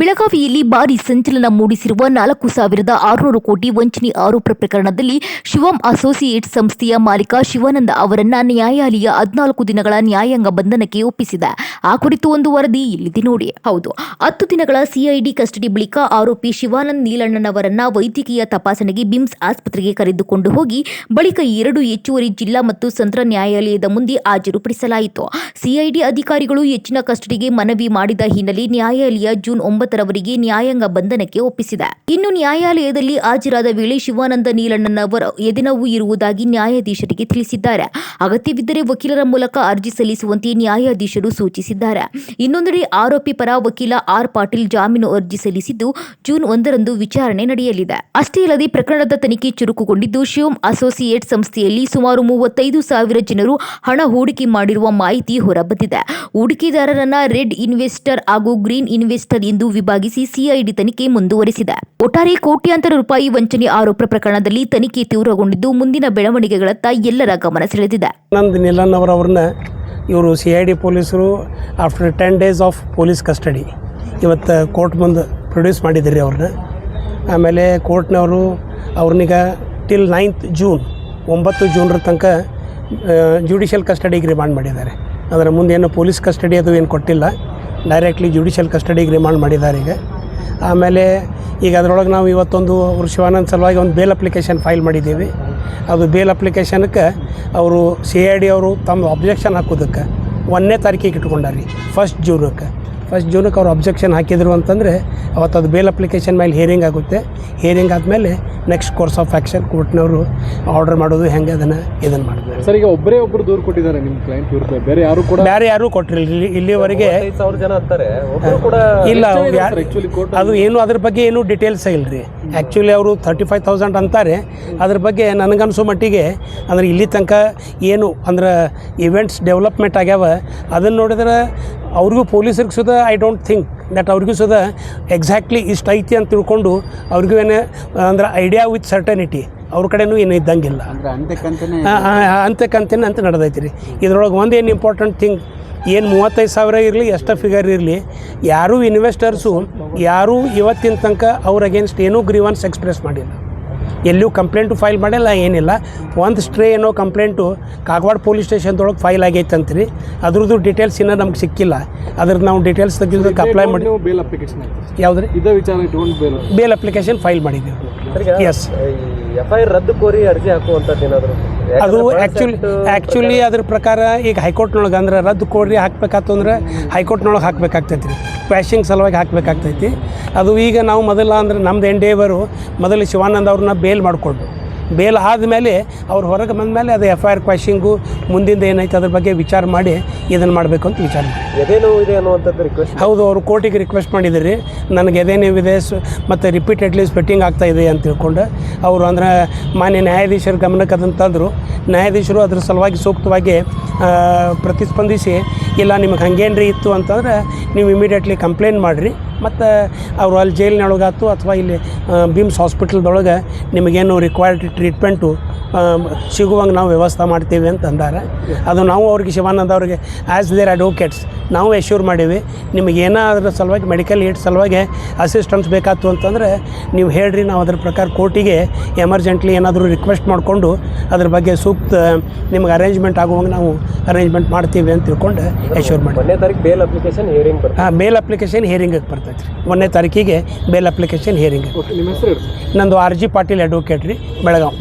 ಬೆಳಗಾವಿಯಲ್ಲಿ ಭಾರೀ ಸಂಚಲನ ಮೂಡಿಸಿರುವ 4,600 ಕೋಟಿ ವಂಚನೆ ಆರೋಪ ಪ್ರಕರಣದಲ್ಲಿ ಶಿವಂ ಅಸೋಸಿಯೇಟ್ಸ್ ಸಂಸ್ಥೆಯ ಮಾಲೀಕ ಶಿವಾನಂದ ಅವರನ್ನ ನ್ಯಾಯಾಲಯ 14 ದಿನಗಳ ನ್ಯಾಯಾಂಗ ಬಂಧನಕ್ಕೆ ಒಪ್ಪಿಸಿದೆ. ಆ ಕುರಿತು ಒಂದು ವರದಿ ಇಲ್ಲಿದೆ ನೋಡಿ. ಹೌದು, 10 ದಿನಗಳ ಸಿಐಡಿ ಕಸ್ಟಡಿ ಬಳಿಕ ಆರೋಪಿ ಶಿವಾನಂದ್ ನೀಲಣ್ಣನವರನ್ನ ವೈದ್ಯಕೀಯ ತಪಾಸಣೆಗೆ ಬಿಮ್ಸ್ ಆಸ್ಪತ್ರೆಗೆ ಕರೆದುಕೊಂಡು ಹೋಗಿ ಬಳಿಕ 2 ಹೆಚ್ಚುವರಿ ಜಿಲ್ಲಾ ಮತ್ತು ಸತ್ರ ನ್ಯಾಯಾಲಯದ ಮುಂದೆ ಹಾಜರುಪಡಿಸಲಾಯಿತು. ಸಿಐಡಿ ಅಧಿಕಾರಿಗಳು ಹೆಚ್ಚಿನ ಕಸ್ಟಡಿಗೆ ಮನವಿ ಮಾಡಿದ ಹಿನ್ನೆಲೆ ನ್ಯಾಯಾಲಯ ಜೂನ್ 9ರವರೆಗೆ ನ್ಯಾಯಾಂಗ ಬಂಧನಕ್ಕೆ ಒಪ್ಪಿಸಿದೆ. ಇನ್ನು ನ್ಯಾಯಾಲಯದಲ್ಲಿ ಹಾಜರಾದ ವೇಳೆ ಶಿವಾನಂದ ನೀಲಣ್ಣನವರ ಎದೆನೋವು ಇರುವುದಾಗಿ ನ್ಯಾಯಾಧೀಶರಿಗೆ ತಿಳಿಸಿದ್ದಾರೆ. ಅಗತ್ಯವಿದ್ದರೆ ವಕೀಲರ ಮೂಲಕ ಅರ್ಜಿ ಸಲ್ಲಿಸುವಂತೆ ನ್ಯಾಯಾಧೀಶರು ಸೂಚಿಸಿದ್ದಾರೆ. ಇನ್ನೊಂದೆಡೆ ಆರೋಪಿ ಪರ ವಕೀಲ ಆರ್ ಪಾಟೀಲ್ ಜಾಮೀನು ಅರ್ಜಿ ಸಲ್ಲಿಸಿದ್ದು ಜೂನ್ 1ರಂದು ವಿಚಾರಣೆ ನಡೆಯಲಿದೆ. ಅಷ್ಟೇ ಅಲ್ಲದೆ ಪ್ರಕರಣದ ತನಿಖೆ ಚುರುಕುಗೊಂಡಿದ್ದು ಶಿವಂ ಅಸೋಸಿಯೇಟ್ ಸಂಸ್ಥೆಯಲ್ಲಿ ಸುಮಾರು 35,000 ಜನರು ಹಣ ಹೂಡಿಕೆ ಮಾಡಿರುವ ಮಾಹಿತಿ ಹೊರಬಂದಿದೆ. ಹೂಡಿಕೆದಾರರನ್ನ ರೆಡ್ ಇನ್ವೆಸ್ಟರ್ ಹಾಗೂ ಗ್ರೀನ್ ಇನ್ವೆಸ್ಟರ್ ಎಂದು ವಿಭಾಗಿಸಿ ಸಿಐಡಿ ತನಿಖೆ ಮುಂದುವರೆಸಿದೆ. ಒಟ್ಟಾರೆ ಕೋಟ್ಯಾಂತರ ರೂಪಾಯಿ ವಂಚನೆ ಆರೋಪ ಪ್ರಕರಣದಲ್ಲಿ ತನಿಖೆ ತೀವ್ರಗೊಂಡಿದ್ದು ಮುಂದಿನ ಬೆಳವಣಿಗೆಗಳತ್ತ ಎಲ್ಲರ ಗಮನ ಸೆಳೆದಿದೆ. ನೀಲಣ್ಣವರವ್ರನ್ನ ಇವರು ಸಿಐಡಿ ಪೊಲೀಸರು after 10 days of police custody ಇವತ್ತು ಕೋರ್ಟ್ ಮುಂದೆ ಪ್ರೊಡ್ಯೂಸ್ ಮಾಡಿದ್ರಿ ಅವ್ರನ್ನ. ಆಮೇಲೆ ಕೋರ್ಟ್ನವರು ಅವ್ರನ್ನೀಗ ಟಿಲ್ 9th ಜೂನ್ 9 ಜೂನ್ರ ತನಕ ಜುಡಿಷಿಯಲ್ ಕಸ್ಟಡಿಗೆ ರಿಮಾಂಡ್ ಮಾಡಿದ್ದಾರೆ. ಅದರ ಮುಂದೆ ಏನು ಪೊಲೀಸ್ ಕಸ್ಟಡಿ ಅದು ಏನು ಕೊಟ್ಟಿಲ್ಲ, ಡೈರೆಕ್ಟ್ಲಿ ಜುಡಿಷಿಯಲ್ ಕಸ್ಟಡಿಗೆ ರಿಮಾಂಡ್ ಮಾಡಿದ್ದಾರೆ ಈಗ. ಆಮೇಲೆ ಈಗ ಅದರೊಳಗೆ ನಾವು ಇವತ್ತೊಂದು ಶಿವಾನಂದ್ ಸಲುವಾಗಿ ಒಂದು ಬೇಲ್ ಅಪ್ಲಿಕೇಶನ್ ಫೈಲ್ ಮಾಡಿದ್ದೀವಿ. ಅದು ಬೇಲ್ ಅಪ್ಲಿಕೇಶನ್ಕ್ಕೆ ಅವರು ಸಿಐಡಿ ಅವರು ತಮ್ಮ ಅಬ್ಜೆಕ್ಷನ್ ಹಾಕೋದಕ್ಕೆ 1ನೇ ತಾರೀಕಿಗೆ ಇಟ್ಕೊಂಡಾರಿ. 1 ಜೂನಕ್ಕೆ ಅವ್ರು ಅಬ್ಜೆಕ್ಷನ್ ಹಾಕಿದ್ರು ಅಂತಂದರೆ ಅವತ್ತು ಅದು ಬೇಲ್ ಅಪ್ಲಿಕೇಶನ್ ಮೇಲೆ ಹಿಯರಿಂಗ್ ಆಗುತ್ತೆ. ಹಿಯರಿಂಗ್ ಆದಮೇಲೆ ನೆಕ್ಸ್ಟ್ ಕೋರ್ಸ್ ಆಫ್ ಆ್ಯಕ್ಷನ್ ಕೋರ್ಟ್ನವರು ಆರ್ಡರ್ ಮಾಡೋದು ಹೆಂಗೆ ಇದನ್ನು ಮಾಡ್ತಾರೆ. ಸರ್, ಈಗ ಒಬ್ಬರು ದೂರು ಕೊಟ್ಟಿದ್ದಾರೆ ನಿಮ್ಮ ಕ್ಲೈಂಟ್ ವಿರುದ್ಧ, ಬೇರೆ ಯಾರು ಕೊಟ್ಟಿರಲಿಲ್ಲ ಇಲ್ಲಿವರೆಗೆ. 5,000 ಜನ ಅಂತಾರೆ, ಇಲ್ಲ ಅದು ಏನು ಅದ್ರ ಬಗ್ಗೆ ಏನು ಡೀಟೇಲ್ಸ್ ಇಲ್ಲ ರೀ. ಆ್ಯಕ್ಚುಲಿ ಅವರು 35,000 ಅಂತಾರೆ. ಅದ್ರ ಬಗ್ಗೆ ನನಗನ್ಸೋ ಮಟ್ಟಿಗೆ ಅಂದರೆ ಇಲ್ಲಿ ತನಕ ಏನು ಅಂದ್ರೆ ಇವೆಂಟ್ಸ್ ಡೆವಲಪ್ಮೆಂಟ್ ಆಗ್ಯಾವ ಅದನ್ನು ನೋಡಿದ್ರೆ ಅವ್ರಿಗೂ ಪೊಲೀಸರಿಗೆ ಸುದ ಐ ಡೋಂಟ್ ಥಿಂಕ್ ದಟ್ ಅವ್ರಿಗೂ ಸುದ ಎಕ್ಸಾಕ್ಟ್ಲಿ ಇಷ್ಟು ಐತಿ ಅಂತ ತಿಳ್ಕೊಂಡು ಅವ್ರಿಗೂ ಏನು ಅಂದ್ರೆ ಐಡಿಯಾ ವಿತ್ ಸರ್ಟನಿಟಿ ಅವ್ರ ಕಡೆನೂ ಏನು ಇದ್ದಂಗಿಲ್ಲ. ಅಂತೆಕಂತೇನೆ ಅಂತ ನಡೆದೈತಿ ರೀ. ಇದ್ರೊಳಗೆ ಒಂದು ಏನು ಇಂಪಾರ್ಟೆಂಟ್ ಥಿಂಗ್ ಏನು 35,000 ಇರಲಿ ಎಷ್ಟು ಫಿಗರ್ ಇರಲಿ, ಯಾರೂ ಇನ್ವೆಸ್ಟರ್ಸು ಯಾರೂ ಇವತ್ತಿನ ತನಕ ಅವ್ರ ಅಗೇನ್ಸ್ಟ್ ಏನೂ ಗ್ರೀವನ್ಸ್ ಎಕ್ಸ್ಪ್ರೆಸ್ ಮಾಡಿಲ್ಲ, ಎಲ್ಲೂ ಕಂಪ್ಲೇಂಟು ಫೈಲ್ ಮಾಡಿಲ್ಲ, ಏನಿಲ್ಲ. ಒಂದು ಸ್ಟ್ರೇ ಏನೋ ಕಂಪ್ಲೇಂಟು ಕಾಗವಾಡ ಪೊಲೀಸ್ ಸ್ಟೇಷನ್ದೊಳಗೆ ಫೈಲ್ ಆಗೈತೆ ಅಂತೀರಿ. ಅದ್ರದ್ದು ಡೀಟೇಲ್ಸ್ ಇನ್ನೂ ನಮ್ಗೆ ಸಿಕ್ಕಿಲ್ಲ. ಅದ್ರದ್ದು ನಾವು ಡೀಟೇಲ್ಸ್ ತೆಗೆದಕ್ಕೆ ಅಪ್ಲೈ ಮಾಡಿ ಬೇಲ್ ಅಪ್ಲಿಕೇಶನ್ ಯಾವುದ್ರಿ ಇದೇ ವಿಚಾರ ಇಟ್ಕೊಂಡು ಬೇಲ್ ಅಪ್ಲಿಕೇಶನ್ ಫೈಲ್ ಮಾಡಿದ್ದೀವಿ. ಎಸ್, FIR ರದ್ದು ಕೋರಿ ಅರ್ಜಿ ಹಾಕುವಂಥದ್ದು ಏನಾದರೂ ಅದು ಆ್ಯಕ್ಚುಲಿ ಅದ್ರ ಪ್ರಕಾರ ಈಗ ಹೈಕೋರ್ಟ್ನೊಳಗೆ ಅಂದ್ರೆ ರದ್ದು ಕೋರಿ ಹಾಕ್ಬೇಕಾತಂದ್ರೆ ಹೈಕೋರ್ಟ್ನೊಳಗೆ ಹಾಕಬೇಕಾಗ್ತೈತಿ ರೀ. ಕ್ವ್ಯಾಶಿಂಗ್ ಸಲುವಾಗಿ ಹಾಕಬೇಕಾಗ್ತೈತಿ. ಅದು ಈಗ ನಾವು ಮೊದಲ ಅಂದ್ರೆ ನಮ್ದು ಎಂಡೇವರು ಮೊದಲು ಶಿವಾನಂದ್ ಅವ್ರನ್ನ ಬೇಲ್ ಮಾಡಿಕೊಂಡು ಬೇಲ್ ಆದಮೇಲೆ ಅವ್ರು ಹೊರಗೆ ಬಂದಮೇಲೆ ಅದು FIR ಕ್ವ್ಯಾಶಿಂಗು ಮುಂದಿಂದ ಏನೈತೆ ಅದ್ರ ಬಗ್ಗೆ ವಿಚಾರ ಮಾಡಿ ಇದನ್ನು ಮಾಡಬೇಕು ಅಂತ ವಿಚಾರ ಮಾಡಿ. ಎದೇನೋವು ಇದೆ ಅನ್ನುವಂಥದ್ದು ರಿಕ್ವೆಸ್ಟ್. ಹೌದು, ಅವರು ಕೋರ್ಟಿಗೆ ರಿಕ್ವೆಸ್ಟ್ ಮಾಡಿದ್ರಿ, ನನಗೆ ಎದೇನೋವಿದೆ ಮತ್ತು ರಿಪೀಟೆಡ್ಲಿ ಸ್ವೆಟ್ಟಿಂಗ್ ಆಗ್ತಾಯಿದೆ ಅಂತ ತಿಳ್ಕೊಂಡು ಅವರು ಅಂದ್ರೆ ಮಾನ್ಯ ನ್ಯಾಯಾಧೀಶರ ಗಮನಕ್ಕೆ ಅದನ್ನು ತಂದರು. ನ್ಯಾಯಾಧೀಶರು ಅದ್ರ ಸಲುವಾಗಿ ಸೂಕ್ತವಾಗಿ ಪ್ರತಿಸ್ಪಂದಿಸಿ ಇಲ್ಲ ನಿಮಗೆ ಹಂಗೇನ್ರಿ ಇತ್ತು ಅಂತಂದ್ರೆ ನೀವು ಇಮಿಡಿಯೇಟ್ಲಿ ಕಂಪ್ಲೇಂಟ್ ಮಾಡಿರಿ ಮತ್ತು ಅವರು ಅಲ್ಲಿ ಜೈಲಿನೊಳಗಾತು ಅಥವಾ ಇಲ್ಲಿ ಬಿಮ್ಸ್ ಹಾಸ್ಪಿಟಲ್ದೊಳಗೆ ನಿಮಗೇನು ರಿಕ್ವೈರ್ಡ್ ಟ್ರೀಟ್ಮೆಂಟು ಸಿಗುವಂಗೆ ನಾವು ವ್ಯವಸ್ಥೆ ಮಾಡ್ತೀವಿ ಅಂತ ಅಂದಾರೆ. ಅದು ನಾವು ಅವ್ರಿಗೆ ಶಿವಾನಂದ ಅವ್ರಿಗೆ ಆ್ಯಸ್ ದೇರ್ ಅಡ್ವೊಕೇಟ್ಸ್ ನಾವು ಎಶ್ಯೂರ್ ಮಾಡೀವಿ. ನಿಮಗೇನಾದ್ರ ಸಲುವಾಗಿ ಮೆಡಿಕಲ್ ಏಡ್ ಸಲುವಾಗಿ ಅಸಿಸ್ಟೆನ್ಸ್ ಬೇಕಾಯ್ತು ಅಂತಂದರೆ ನೀವು ಹೇಳ್ರಿ, ನಾವು ಅದ್ರ ಪ್ರಕಾರ ಕೋರ್ಟಿಗೆ ಎಮರ್ಜೆಂಟ್ಲಿ ಏನಾದರೂ ರಿಕ್ವೆಸ್ಟ್ ಮಾಡಿಕೊಂಡು ಅದ್ರ ಬಗ್ಗೆ ಸೂಕ್ತ ನಿಮ್ಗೆ ಅರೇಂಜ್ಮೆಂಟ್ ಆಗುವಂಗೆ ನಾವು ಅರೇಂಜ್ಮೆಂಟ್ ಮಾಡ್ತೀವಿ ಅಂತ ತಿಳ್ಕೊಂಡು ಎಶ್ಯೂರ್ ಮಾಡಿ. 1ನೇ ತಾರೀಕು ಬೇಲ್ ಅಪ್ಲಿಕೇಶನ್ ಹಿಯರಿಂಗ್ ಬರ್ತದೆ. ಬೇಲ್ ಅಪ್ಲಿಕೇಶನ್ ಹಿಯರಿಂಗಿಗೆ ಬರ್ತೈತೆ ರೀ. 1ನೇ ತಾರೀಕಿಗೆ ಬೇಲ್ ಅಪ್ಲಿಕೇಶನ್ ಹಿಯರಿಂಗ್. ನಿಮ್ಮ ಹೆಸರು? ನಂದು RG ಪಾಟೀಲ್ ಅಡ್ವೊಕೇಟ್ ರೀ, ಬೆಳಗಾವಿ.